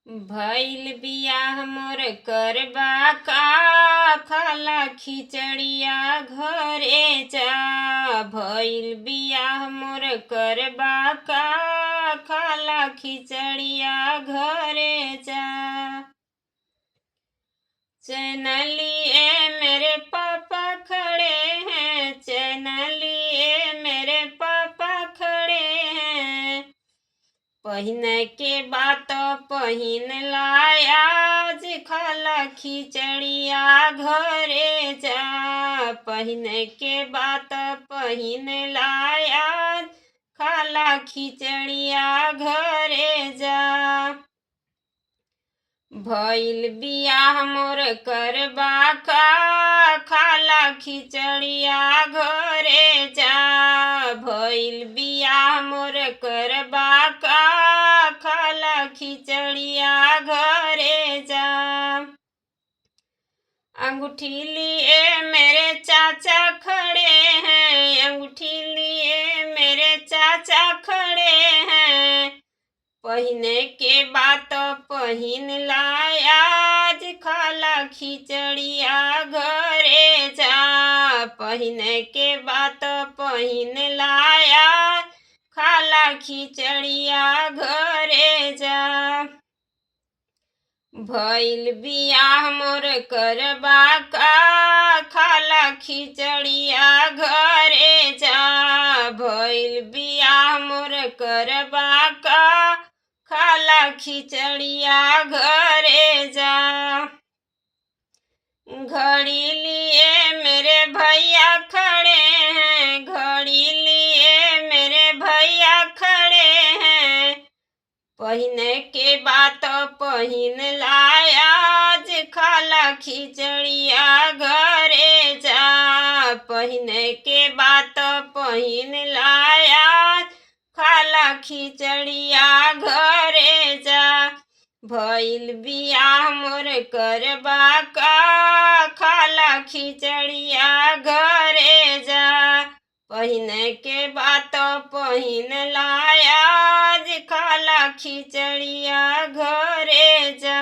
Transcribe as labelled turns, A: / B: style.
A: भइल बियाह मोर करबा का खाला खिचड़िया घरे जा। भइल बियाह मोर करबा का खाला खिचड़िया घरे जा। चैन लिए मेरे पापा खड़े हैं, चैन लिए मेरे पापा खड़े हैं। पहिने के बात पहिन लाया, आज खाला खिचड़िया घरे जा। पहिने के बात पहिन लाया, खाला खिचड़िया घरे जा। भइल बियाह मोर करबा का खाला खिचड़िया घरे जा। भइल बियाह मोर करबा का खाला खिचड़िया घरे जा। अंगूठी लिए मेरे चाचा खड़े हैं, अंगूठी लिए मेरे चाचा खड़े हैं। पहिने के बात पहिन लाया, आज खाला खिचड़िया घरे जा। पहिने के बात पहिन लाया, खाला खिचड़िया घरे जा। भइल बियाह मोर करबा का खाला खिचड़िया घरे जा। भइल बियाह मोर करबा का खाला खिचड़िया घरे जा। घड़ी लिए मेरे भैया खड़े हैं, घड़ी लिए मेरे भैया खड़े हैं। पहिने के बात पहिन लाया, आज खाला खिचड़िया घरे जा। पहिने के बात पहिन लाया, खाला खिचड़िया घरे जा। भइल बियाह मोर करबा का खाला खिचड़िया घरे जा। पहिने के बात पहिन लाया, आज खाला खिचड़िया घरे जा।